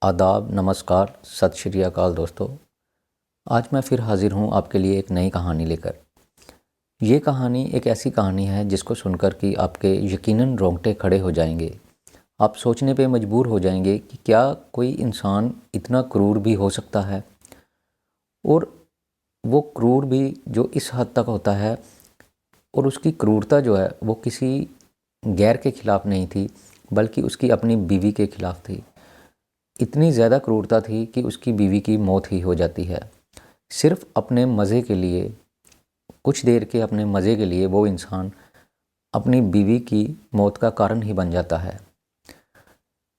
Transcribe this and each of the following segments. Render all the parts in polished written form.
आदाब, नमस्कार, सत श्री अकाल दोस्तों। आज मैं फिर हाज़िर हूँ आपके लिए एक नई कहानी लेकर। ये कहानी एक ऐसी कहानी है जिसको सुनकर कि आपके यकीनन रोंगटे खड़े हो जाएंगे। आप सोचने पे मजबूर हो जाएंगे कि क्या कोई इंसान इतना क्रूर भी हो सकता है, और वो क्रूर भी जो इस हद तक होता है। और उसकी क्रूरता जो है वो किसी गैर के ख़िलाफ़ नहीं थी, बल्कि उसकी अपनी बीवी के ख़िलाफ़ थी। इतनी ज़्यादा क्रूरता थी कि उसकी बीवी की मौत ही हो जाती है। सिर्फ़ अपने मज़े के लिए, कुछ देर के अपने मज़े के लिए वो इंसान अपनी बीवी की मौत का कारण ही बन जाता है।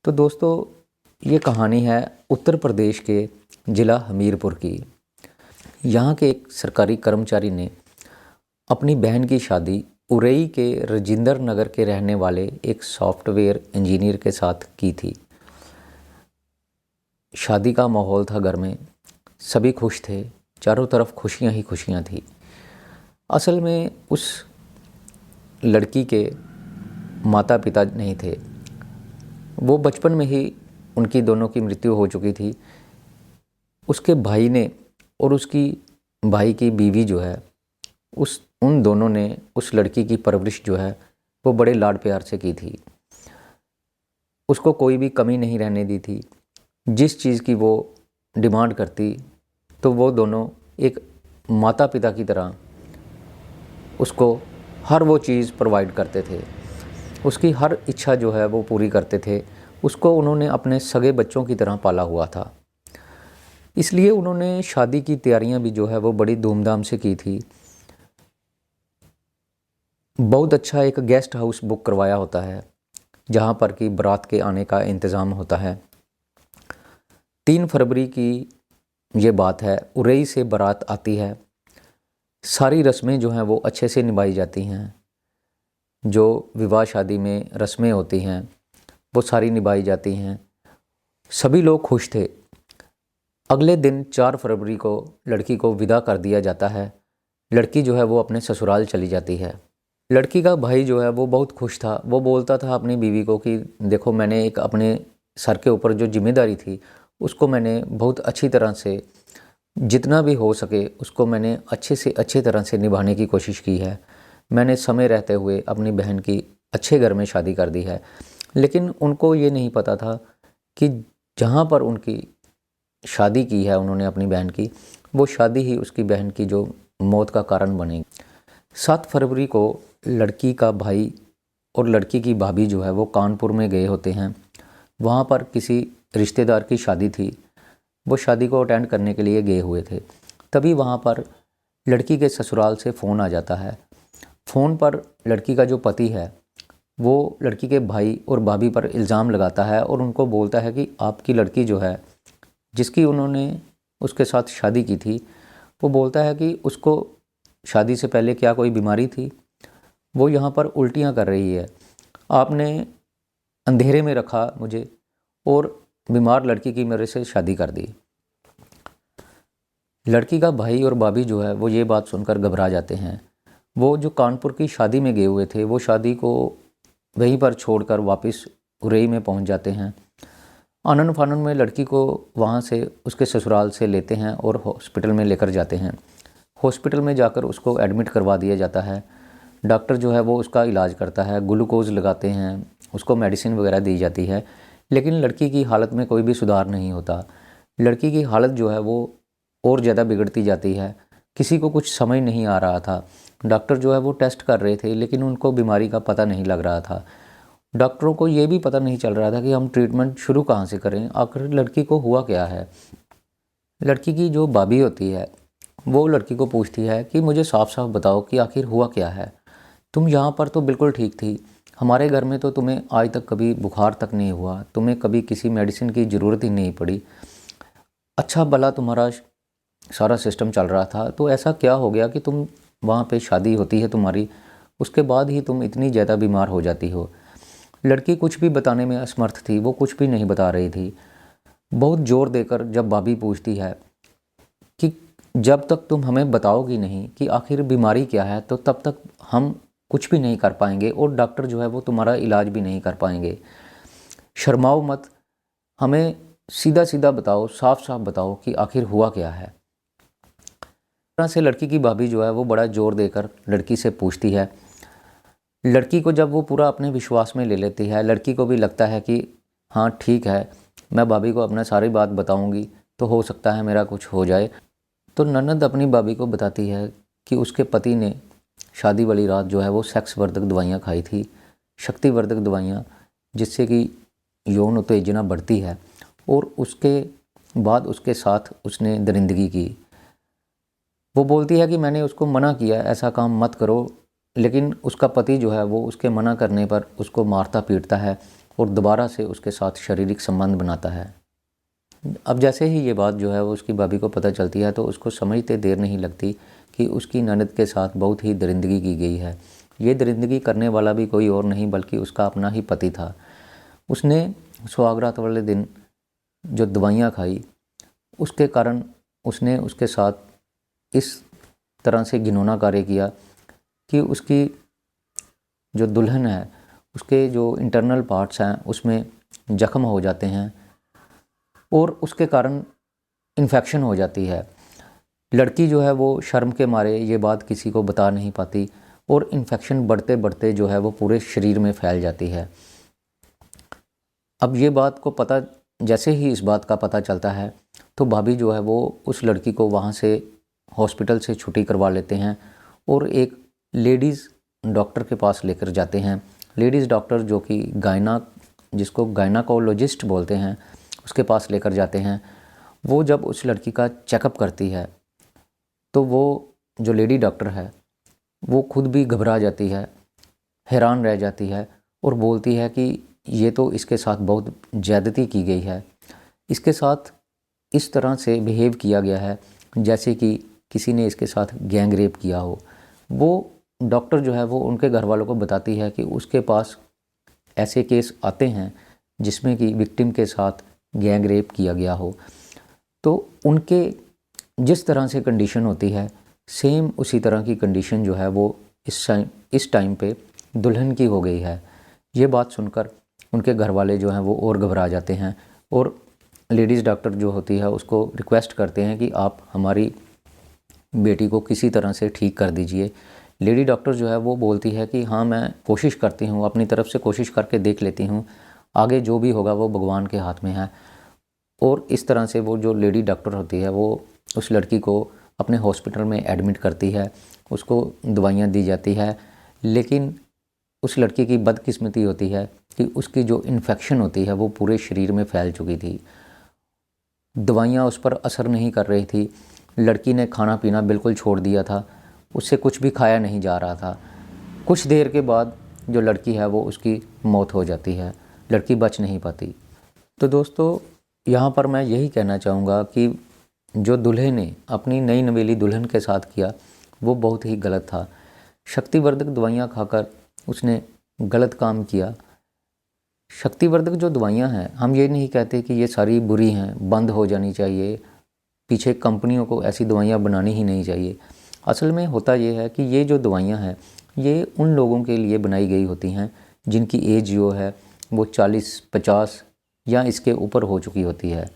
तो दोस्तों, ये कहानी है उत्तर प्रदेश के ज़िला हमीरपुर की। यहाँ के एक सरकारी कर्मचारी ने अपनी बहन की शादी उरई के राजेंद्र नगर के रहने वाले एक सॉफ्टवेयर इंजीनियर के साथ की थी। शादी का माहौल था घर में, सभी खुश थे, चारों तरफ खुशियां ही खुशियां थी। असल में उस लड़की के माता पिता नहीं थे। वो बचपन में ही उनकी दोनों की मृत्यु हो चुकी थी। उसके भाई ने और उसकी भाई की बीवी जो है, उन दोनों ने उस लड़की की परवरिश जो है वो बड़े लाड प्यार से की थी। उसको कोई भी कमी नहीं रहने दी थी। जिस चीज़ की वो डिमांड करती तो वो दोनों एक माता पिता की तरह उसको हर वो चीज़ प्रोवाइड करते थे। उसकी हर इच्छा जो है वो पूरी करते थे। उसको उन्होंने अपने सगे बच्चों की तरह पाला हुआ था। इसलिए उन्होंने शादी की तैयारियां भी जो है वो बड़ी धूमधाम से की थी। बहुत अच्छा एक गेस्ट हाउस बुक करवाया होता है जहां पर कि बारात के आने का इंतज़ाम होता है। 3 फरवरी की ये बात है। उरई से बारात आती है। सारी रस्में जो हैं वो अच्छे से निभाई जाती हैं। जो विवाह शादी में रस्में होती हैं वो सारी निभाई जाती हैं। सभी लोग खुश थे। अगले दिन 4 फरवरी को लड़की को विदा कर दिया जाता है। लड़की जो है वो अपने ससुराल चली जाती है। लड़की का भाई जो है वो बहुत खुश था। वो बोलता था अपनी बीवी को कि देखो, मैंने एक अपने सर के ऊपर जो जिम्मेदारी थी उसको मैंने बहुत अच्छी तरह से, जितना भी हो सके उसको मैंने अच्छे से अच्छे तरह से निभाने की कोशिश की है। मैंने समय रहते हुए अपनी बहन की अच्छे घर में शादी कर दी है। लेकिन उनको ये नहीं पता था कि जहाँ पर उनकी शादी की है उन्होंने अपनी बहन की, वो शादी ही उसकी बहन की जो मौत का कारण बनेगी। 7 फरवरी को लड़की का भाई और लड़की की भाभी जो है वो कानपुर में गए होते हैं। वहाँ पर किसी रिश्तेदार की शादी थी। वो शादी को अटेंड करने के लिए गए हुए थे। तभी वहाँ पर लड़की के ससुराल से फ़ोन आ जाता है। फ़ोन पर लड़की का जो पति है वो लड़की के भाई और भाभी पर इल्ज़ाम लगाता है और उनको बोलता है कि आपकी लड़की जो है, जिसकी उन्होंने उसके साथ शादी की थी, वो बोलता है कि उसको शादी से पहले क्या कोई बीमारी थी, वो यहाँ पर उल्टियाँ कर रही है। आपने अंधेरे में रखा मुझे और बीमार लड़की की मेरे से शादी कर दी। लड़की का भाई और भाभी जो है वो ये बात सुनकर घबरा जाते हैं। वो जो कानपुर की शादी में गए हुए थे वो शादी को वहीं पर छोड़कर वापस उरई में पहुंच जाते हैं। आनन फानन में लड़की को वहां से उसके ससुराल से लेते हैं और हॉस्पिटल में लेकर जाते हैं। हॉस्पिटल में जाकर उसको एडमिट करवा दिया जाता है। डॉक्टर जो है वो उसका इलाज करता है, ग्लूकोज लगाते हैं, उसको मेडिसिन वगैरह दी जाती है। लेकिन लड़की की हालत में कोई भी सुधार नहीं होता। लड़की की हालत जो है वो और ज़्यादा बिगड़ती जाती है। किसी को कुछ समझ नहीं आ रहा था। डॉक्टर जो है वो टेस्ट कर रहे थे लेकिन उनको बीमारी का पता नहीं लग रहा था। डॉक्टरों को ये भी पता नहीं चल रहा था कि हम ट्रीटमेंट शुरू कहाँ से करें, आखिर लड़की को हुआ क्या है। लड़की की जो भाभी होती है वो लड़की को पूछती है कि मुझे साफ साफ बताओ कि आखिर हुआ क्या है। तुम यहाँ पर तो बिल्कुल ठीक थी, हमारे घर में तो तुम्हें आज तक कभी बुखार तक नहीं हुआ, तुम्हें कभी किसी मेडिसिन की ज़रूरत ही नहीं पड़ी, अच्छा भला तुम्हारा सारा सिस्टम चल रहा था, तो ऐसा क्या हो गया कि तुम वहाँ पे शादी होती है तुम्हारी, उसके बाद ही तुम इतनी ज़्यादा बीमार हो जाती हो। लड़की कुछ भी बताने में असमर्थ थी, वो कुछ भी नहीं बता रही थी। बहुत ज़ोर देकर जब भाभी पूछती है कि जब तक तुम हमें बताओगी नहीं कि आखिर बीमारी क्या है तो तब तक हम कुछ भी नहीं कर पाएंगे और डॉक्टर जो है वो तुम्हारा इलाज भी नहीं कर पाएंगे। शर्माओ मत, हमें सीधा सीधा बताओ, साफ साफ बताओ कि आखिर हुआ क्या है। तरह से लड़की की भाभी जो है वो बड़ा जोर देकर लड़की से पूछती है। लड़की को जब वो पूरा अपने विश्वास में ले लेती है, लड़की को भी लगता है कि हाँ ठीक है, मैं भाभी को अपना सारी बात बताऊंगी तो हो सकता है मेरा कुछ हो जाए। तो ननद अपनी भाभी को बताती है कि उसके पति ने शादी वाली रात जो है वो सेक्स वर्धक दवाइयाँ खाई थी, शक्तिवर्धक दवाइयाँ, जिससे कि यौन उत्तेजना बढ़ती है, और उसके बाद उसके साथ उसने दरिंदगी की। वो बोलती है कि मैंने उसको मना किया ऐसा काम मत करो, लेकिन उसका पति जो है वो उसके मना करने पर उसको मारता पीटता है और दोबारा से उसके साथ शारीरिक संबंध बनाता है। अब जैसे ही ये बात जो है वो उसकी भाभी को पता चलती है तो उसको समझते देर नहीं लगती कि उसकी ननद के साथ बहुत ही दरिंदगी की गई है। ये दरिंदगी करने वाला भी कोई और नहीं बल्कि उसका अपना ही पति था। उसने सुहागरात वाले दिन जो दवाइयाँ खाई, उसके कारण उसने उसके साथ इस तरह से घिनौना कार्य किया कि उसकी जो दुल्हन है उसके जो इंटरनल पार्ट्स हैं उसमें जख्म हो जाते हैं और उसके कारण इन्फेक्शन हो जाती है। लड़की जो है वो शर्म के मारे ये बात किसी को बता नहीं पाती और इन्फेक्शन बढ़ते बढ़ते जो है वो पूरे शरीर में फैल जाती है। अब ये बात को पता, जैसे ही इस बात का पता चलता है तो भाभी जो है वो उस लड़की को वहाँ से हॉस्पिटल से छुट्टी करवा लेते हैं और एक लेडीज़ डॉक्टर के पास लेकर जाते हैं। लेडीज़ डॉक्टर जो कि जिसको गायनाकोलॉजिस्ट बोलते हैं, उसके पास लेकर जाते हैं। वो जब उस लड़की का चेकअप करती है तो वो जो लेडी डॉक्टर है वो खुद भी घबरा जाती है, हैरान रह जाती है और बोलती है कि ये तो इसके साथ बहुत ज़्यादती की गई है, इसके साथ इस तरह से बिहेव किया गया है जैसे कि किसी ने इसके साथ गैंग रेप किया हो। वो डॉक्टर जो है वो उनके घर वालों को बताती है कि उसके पास ऐसे केस आते हैं जिसमें कि विक्टिम के साथ गैंग रेप किया गया हो। तो उनके जिस तरह से कंडीशन होती है सेम उसी तरह की कंडीशन जो है वो इस टाइम पे दुल्हन की हो गई है। ये बात सुनकर उनके घर वाले जो हैं वो और घबरा जाते हैं और लेडीज़ डॉक्टर जो होती है उसको रिक्वेस्ट करते हैं कि आप हमारी बेटी को किसी तरह से ठीक कर दीजिए। लेडी डॉक्टर जो है वो बोलती है कि हाँ मैं कोशिश करती हूँ, अपनी तरफ से कोशिश करके देख लेती हूँ, आगे जो भी होगा वो भगवान के हाथ में है। और इस तरह से वो जो लेडी डॉक्टर होती है वो उस लड़की को अपने हॉस्पिटल में एडमिट करती है, उसको दवाइयाँ दी जाती है। लेकिन उस लड़की की बदकिस्मती होती है कि उसकी जो इन्फेक्शन होती है वो पूरे शरीर में फैल चुकी थी। दवाइयाँ उस पर असर नहीं कर रही थी। लड़की ने खाना पीना बिल्कुल छोड़ दिया था, उससे कुछ भी खाया नहीं जा रहा था। कुछ देर के बाद जो लड़की है वो उसकी मौत हो जाती है, लड़की बच नहीं पाती। तो दोस्तों यहाँ पर मैं यही कहना चाहूँगा कि जो दूल्हे ने अपनी नई नवेली दुल्हन के साथ किया वो बहुत ही गलत था। शक्तिवर्धक दवाइयाँ खाकर उसने गलत काम किया। शक्तिवर्धक जो दवाइयाँ हैं, हम ये नहीं कहते कि ये सारी बुरी हैं, बंद हो जानी चाहिए, पीछे कंपनियों को ऐसी दवाइयाँ बनानी ही नहीं चाहिए। असल में होता ये है कि ये जो दवाइयाँ हैं ये उन लोगों के लिए बनाई गई होती हैं जिनकी एज जो है वो 40-50 या इसके ऊपर हो चुकी होती है।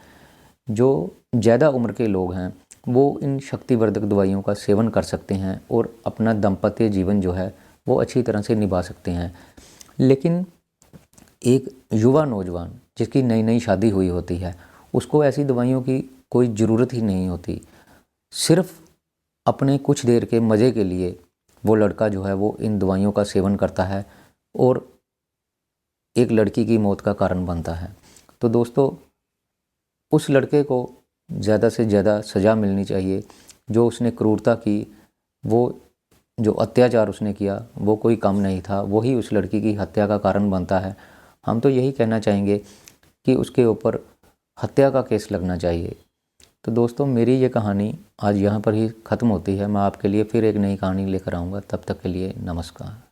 जो ज़्यादा उम्र के लोग हैं वो इन शक्तिवर्धक दवाइयों का सेवन कर सकते हैं और अपना दाम्पत्य जीवन जो है वो अच्छी तरह से निभा सकते हैं। लेकिन एक युवा नौजवान जिसकी नई नई शादी हुई होती है उसको ऐसी दवाइयों की कोई ज़रूरत ही नहीं होती। सिर्फ अपने कुछ देर के मज़े के लिए वो लड़का जो है वो इन दवाइयों का सेवन करता है और एक लड़की की मौत का कारण बनता है। तो दोस्तों उस लड़के को ज़्यादा से ज़्यादा सज़ा मिलनी चाहिए। जो उसने क्रूरता की, वो जो अत्याचार उसने किया वो कोई कम नहीं था, वही उस लड़की की हत्या का कारण बनता है। हम तो यही कहना चाहेंगे कि उसके ऊपर हत्या का केस लगना चाहिए। तो दोस्तों मेरी ये कहानी आज यहाँ पर ही ख़त्म होती है। मैं आपके लिए फिर एक नई कहानी लेकर आऊँगा। तब तक के लिए नमस्कार।